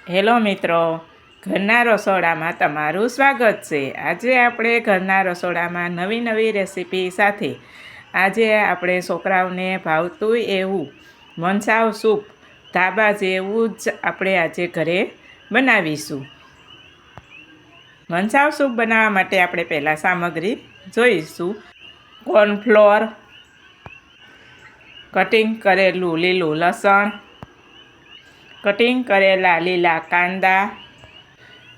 Hello મિત્રો, ઘરના રસોડામાં તમારું સ્વાગત છે। આજે આપણે ઘરના રસોડામાં નવી રેસીપી સાથે આજે આપણે છોકરાઓને ભાવતું એવું મંચાવ સૂપ ધાબા જેવું જ આપણે આજે ઘરે બનાવીશું। મંચાવ સૂપ બનાવવા માટે આપણે પહેલાં સામગ્રી જોઈશું। કોર્નફ્લોર, કટિંગ કરેલું લીલું લસણ, કટિંગ કરેલા લીલા કાંદા,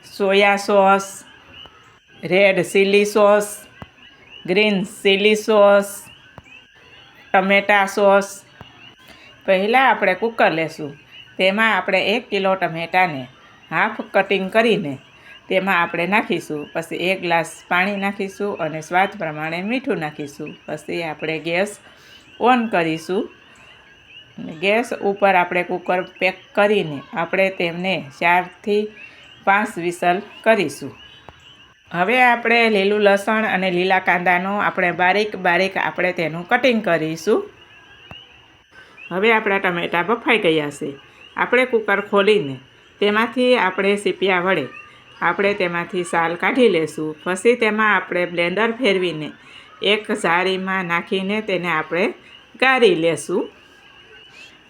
soya sauce, red chilli sauce, green chilli sauce, ટમેટા સોસ। પહેલાં આપણે કુકર લેશું। તેમાં આપણે 1 કિલો ટમેટાને હાફ કટિંગ કરીને તેમાં આપણે નાખીશું। પછી 1 ગ્લાસ પાણી નાખીશું અને સ્વાદ પ્રમાણે મીઠું નાખીશું। પછી આપણે ગેસ ઓન કરીશું। ગેસ ઉપર આપણે કુકર પેક કરીને આપણે તેમને 4 થી 5 વિસલ કરીશું। હવે આપણે લીલું લસણ અને લીલા કાંદાનું આપણે બારીક આપણે તેનું કટિંગ કરીશું। હવે આપણા ટમેટાં બફાઈ ગયા છે। આપણે કુકર ખોલીને તેમાંથી આપણે સીપિયા વડે આપણે તેમાંથી સાલ કાઢી લેશું। પછી તેમાં આપણે બ્લેન્ડર ફેરવીને એક જાળીમાં નાખીને તેને આપણે ગાળી લેશું।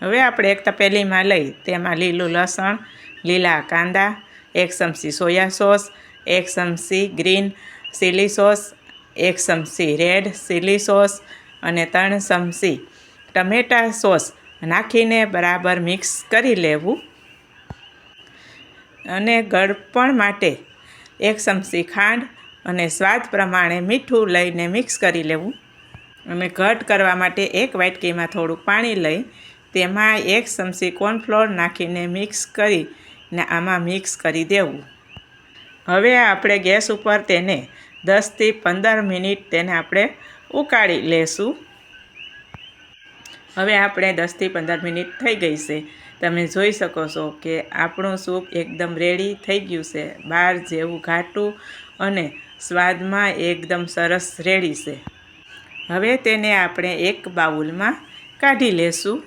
હવે આપણે એક તપેલીમાં લઈ તેમાં લીલું લસણ, લીલા કાંદા, 1 ચમચી સોયા સોસ, 1 ચમચી ગ્રીન ચીલી સોસ, 1 ચમચી રેડ ચીલી સોસ અને 3 ચમચી ટમેટા સોસ નાખીને બરાબર મિક્સ કરી લેવું। અને ગળપણ માટે 1 ચમચી ખાંડ અને સ્વાદ પ્રમાણે મીઠું લઈને મિક્સ કરી લેવું। અને ઘટ કરવા માટે 1 વાટકીમાં થોડુંક પાણી લઈ તેમાં 1 ચમચી કોર્નફ્લોર નાખીને મિક્સ કરીને આમાં મિક્સ કરી દેવું। હવે આપણે ગેસ ઉપર તેને 10 થી 15 મિનિટ તેને આપણે ઉકાળી લેશું। હવે આપણે 10 થી 15 મિનિટ થઈ ગઈ છે। તમે જોઈ શકો છો કે આપણું સૂપ એકદમ રેડી થઈ ગયું છે। બહાર જેવું ઘાટું અને સ્વાદમાં એકદમ સરસ રેડી છે। હવે તેને આપણે એક બાઉલમાં કાઢી લેશું।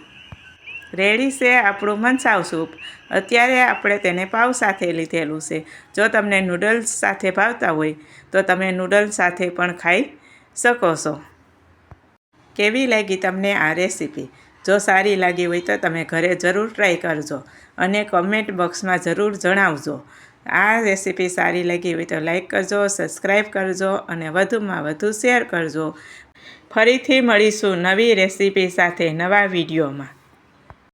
રેડી છે આપણું મંચાવ સૂપ। અત્યારે આપણે તેને પાવ સાથે લીધેલું છે। જો તમને નૂડલ્સ સાથે ભાવતા હોય તો તમે નૂડલ્સ સાથે પણ ખાઈ શકો છો। કેવી લાગી તમને આ રેસીપી? જો સારી લાગી હોય તો તમે ઘરે જરૂર ટ્રાય કરજો અને કમેન્ટ બોક્સમાં જરૂર જણાવજો। આ રેસીપી સારી લાગી હોય તો લાઈક કરજો, સબસ્ક્રાઈબ કરજો અને વધુમાં વધુ શેર કરજો। ફરીથી મળીશું નવી રેસીપી સાથે નવા વિડીયોમાં।